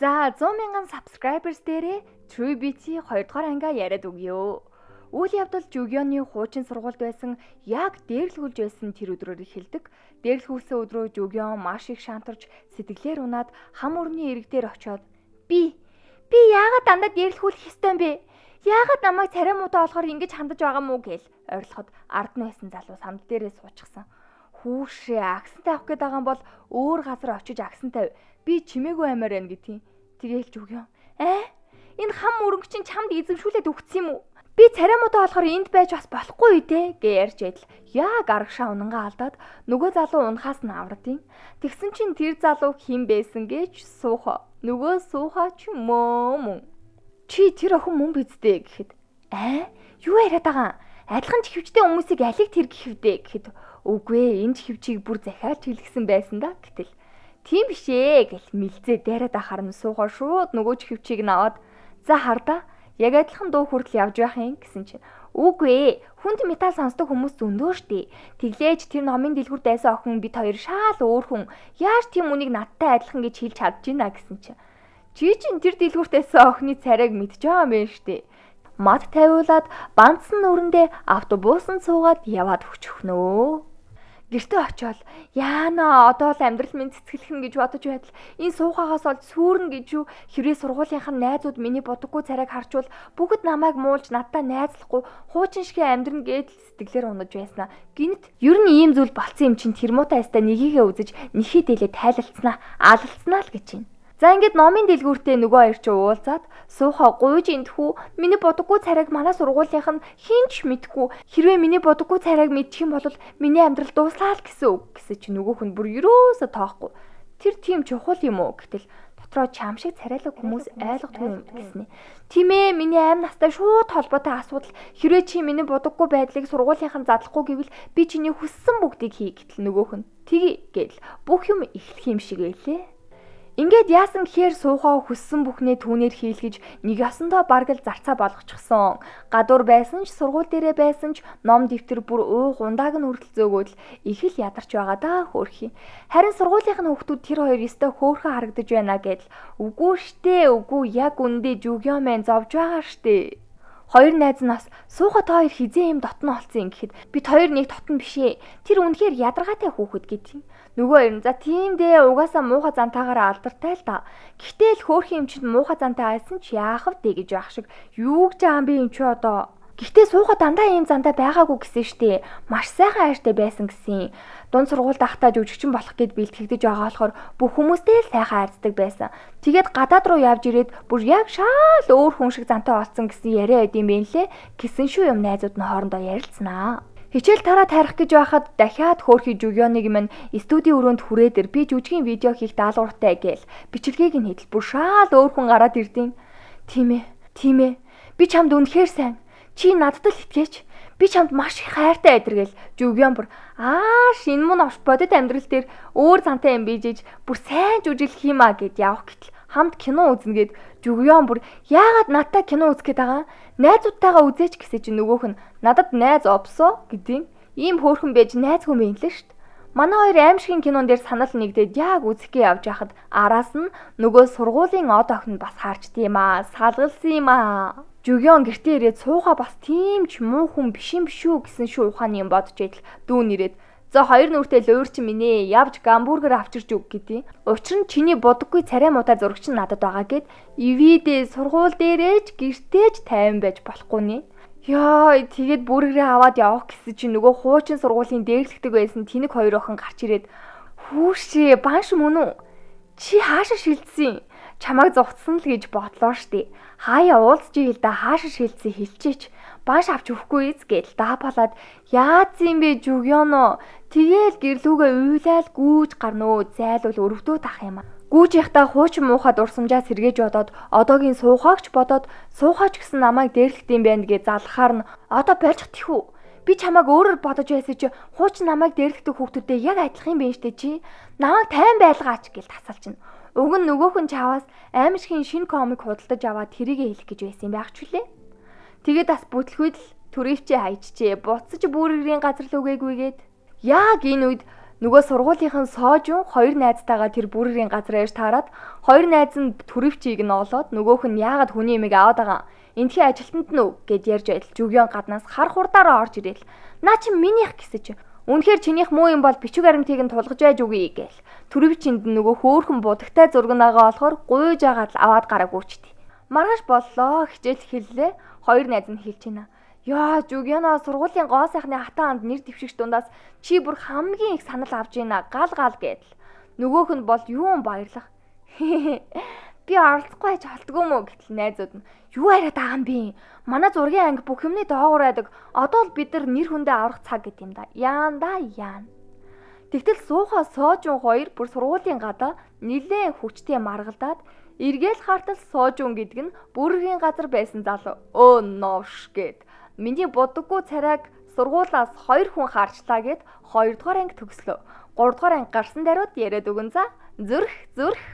За 100,000 subscribers дээрээ TrueBT 2 дугаар ангиа яриад өгье. Үйл явдал Жүгёны хуучин сургуульд байсан яг дээрлгүүлж байсан тэр өдрөөр эхэлдэг. Дээрлгүүлсэн өдрөө Жүгён маш их шантарч сэтгэлээр унаад хам өрний ирэг дээр очиод би яагаад дандаа дээрлгүүлэх ёстой юм бэ? Яагаад намайг царай муутай болохоор ингэж хандаж байгаа мүү гээл ойрлоход ард нь байсан залуу сандал дээрээ суучихсан. Хүүшээ агсантай авах гээд байгаа юм бол өөр газар очиж агсан тавь. Би чимээгүй аймаар байна гэдгийг. Тэгээл Жүгён. Энэ хам өрөнгө чинь чамд эзэмшүүлээд өгсөн юм уу? Би царай муутай болохоор энд байж бас болохгүй дээ гэж ярьж байтал яг аргашаа унангаа алдаад нөгөө залуу унахаас нь аврагдیں۔ Тэгсэн чинь тэр залуу хэн байсан гэж сууха. Нөгөө сууха ч мөн. Чи тэр охин мөн биздээ гэхэд юу яриад байгаа? Адилхан чихвчтэй хүмүүсийг алиг тэр гэхвдээ гэхэд үгүй энэ чихвчийг бүр захиалж хэлгсэн байсан да гэтэл тийм биш ээ гэл мэлзээ дайраад ахаар нь суугаа шууд нөгөө чихвчийг наваад за хардаа яг адилхан дуу хүртэл явж байх юм гэсэн чинь үгүй хүнд металл сонсдог хүмүүс зөндөө штий. Тэглээж тэр номын дэлгүрт байсан охин бид хоёр шаал өөр хүн яаж тийм үнийг надтай адилхан гэж хэлж чадчихна гэсэн чинь чи чинь тэр дэлгүрт байсан охины царайг мэдж байгаа юм байна штий. Мад тавиулаад бандсан нүрэндээ автобусан суугаад яваад өгчөхнөө. Гэртээ очиод яана одоо л амьдрал минь цэцгэлхэн гэж бодож байтал энэ суухаагаас бол сүрэн гэж юу хэрвээ сургуулийнх нь найзууд миний бодоггүй царайг харчвал бүгд намайг муулж надтай найзлахгүй хуучин шигэ амьдрна гэж сэтгэлээр унаж байснаа. Гинт ер нь ийм зүйл болцсон юм чинь тэр муутай ястаа нёгийгээ үзэж нэхий дээлээ тайлалцснаа алалцснаа л гэж байна. За ингээд номын дэлгүүртээ нөгөө хоёр ч уулзаад суухаа гуйж энтхүү миний бодоггүй царайг манай сургуулийнх нь хинч мэдгүй хэрвээ миний бодоггүй царайг мэдчих юм бол миний амьдрал дууслаа л гэсэн үг гэсэн чи нөгөөх нь бүр ерөөсө тоохгүй тэр тийм чухал юм уу гэтэл дотроо чам шиг царайлаг хүмүүс ойлгохгүй юм гэснэ. Тийм ээ миний аим настай шууд холбоотой асуудал хэрвээ чи миний бодоггүй байдлыг сургуулийнх нь задлахгүй гэвэл би чиний хүссэн бүгдийг хий гэтэл нөгөөх нь тгий гэл бүх юм эхлэх юм шиг байлээ. Ингээд яасан гэхээр суухаа хүссэн бүхнээ түүнээр хийлгэж нэг ясандаа бараг л зарцаа болгочихсон. Гадуур байсан ч сургууль дээрээ байсан ч ном дэвтэр бүр уух ундааг нь хүртэл зөөгөөд их л ядарч байгаа даа хөөрхий. Харин сургуулийнх нь хүүхдүүд тэр хоёр ёстой хөөрхөн харагдаж байна гэдэл үгүй штэ үгүй яг үндэ Жүгён мэн зовж байгаа штэ. Хоёр найз нь бас сууха та хоёр хизээ юм дотно олцсон гэхэд бид хоёр нэг дотно бишээ. Тэр үнэхээр ядаргаатай хүүхэд гэдэг юм. Нөгөө хоёр нь за тийм дээ угаасаа муухай зантаагаараа алдартай л да. Гэхдээ л хөөрхийн юм чинь муухай зантай айсан ч яах вэ гэж байх шиг юу гэж аам би юм чи одоо. Гэхдээ сууха дандаа ийм зантай байгаагүй гэсэн штэ. Маш сайхан хайртай байсан гэсэн. Дунд сургуульд ахтаа жүжигчин болох гэд бэлтгэгдэж байгаа болохоор бүх хүмүүстэй л сайхан хайрцдаг байсан. Тэгээд гадаад руу явж ирээд бүр яг шаал өөр хүн шиг зантай олцсон гэсэн яриа өгд юм бэ лээ. Гэсэн шүү юм найзууд нь хоорондоо ярилцсанаа. Хичээл тараа тарих гэж байхад дахиад хөөрхий Жүгёныг минь студийн өрөөнд хүрээдэр би жүжигийн видео хийх даалгавартай гээл бичлэгийг нь хэлбэл бүр шаал өөр хүн гараад ирдیں۔ Тийм ээ. Би чамд үнэхээр сайн. Чи надад л итгэж. Би чамд маш их хайртай байдэргээл Жүгён бүр энэ мөн овш бодит амьдрал дээр өөр зантай юм бийжээж бүр сайн жүжиглэх юм а гэд явах гэтэл хамт кино үзнэ гэд Жүгён бүр яагаад надтай кино үзэх гээд байгаа? Найзуудтайгаа үзээч гэсэн чинь нөгөөх нь надад найз опсоо гэдیں۔ Ийм хөөрхөн байж найзгүй юм лээ штт. Манай хоёр аимшигын кинон дээр санал нэгдээд яг үзэхгээ явж байхад араас нь нөгөө сургуулийн од охин бас харчд юм аа. Салгалсан юм аа. Жүгён гэртээ ирээд суугаа бас тийм ч муу хүн биш юм шүү гэсэн шүү ухааны юм бодож идэл дүүн ирээд за хоёр нүртэй луурч минь ээ явж гамбургер авчирч өг гэдیں۔ Учир нь чиний бодоггүй царай муутай зурагч нь надад байгаа гэд ивидээ сургууль дээрээч гэртээч тайван байж болохгүй нэ. Яа тэгээд бүргэрээ аваад явах гэсэн чинь нөгөө хуучин сургуулийн дээрлэгдэг байсан тэнэг хоёр охин гарч ирээд хүүшээ банш мөн үү? Чи хаашаа шилжсэн? Чамайг зугтсан л гэж бодлоо штэ. Хаяа уулзж ийл да хаашаа шилжсэн хэлчихээч. Банш авч өгөхгүй эз гээл даапалаад яац юм бэ Жүгёно. Тэгээл гэрлүүгээ уйлаал гүүж гарнөө зайлуул өрөвдөө тах юм а. Гүүж яхтаа хуучин муухай дурсамжаа сэргээж бодоод одоогийн суухаагч бодоод суухаач гэсэн намайг дээрлэхдэм байх гэж залхахаар нь одоо больчих тэхүү. Би чамайг өөрөөр бодож байсан чи хуучин намайг дээрлэхдэг хүүхдүүдтэй яг адилхан юм байна штэ чи. Намайг тайван байлгаач гэл тасалж байна. Уг нь нөгөөх нь чаваас аимшигын шинэ комик худалдаж аваад тэрийгэ хэлэх гэж байсан юм байх ч үлээ. Тэгээд бас бүтлгүйд л түрээвчээ хайчжээ. Буцаж бүргэрийн газар л үгээгүйгээд яг энэ үед Нөгөө сургуулийнхан Соожун хоёр найзтайгаа тэр бүрэрийн газар ээж таарад хоёр найз нь төрөвчийг нь олоод нөгөөх нь яагаад хүний эмийг аваад байгаа энтхий ажилтнанд нь гэд ярьж байтал Жүгён гаднаас хар хурдаараа орж ирэл. Наа чи минийх гэсэж. Үнэхээр чинийх муу юм бол бичиг баримтыг нь тулгаж байж үгүй гээл. Төрөвчинд нөгөө хөөхөн будагтай зураг нагаа болохоор гуйж агаад аваад гараг үүчтий. Маргааш боллоо хичээл хэллээ. Хоёр найз нь хэлж байна. Яа Жүгёноо сургуулийн гоо сайхны хатаанд нэр дэвшигч дундаас чи бүр хамгийн их санал авж ийна гал гэдэл. Нөгөөх нь бол юун баярлах. Би оролцохгүй байж холтгүй мө гэтэл найзууд нь юу яриад байгаа юм бэ? Манай зургийн анги бүх юмны доогуур байдаг. Одоо л бид нар нэр хүндээ аврах цаг гэт юм да. Яан да яан. Тэгтэл суухаа Соожун хоёр бүр сургуулийн гадаа нилээн хүчтэй маргалдаад эргээл хартал Соожун гэдэг нь бүрэрийн газар байсан залуу. Өө новш гэд. Миний будаггүй царайг сургуулаас 2 хүн харчлаа гэд 2 дугаар анги төгслөө. 3 дугаар анги гарсан даруйд яриад өгөн за зүрх.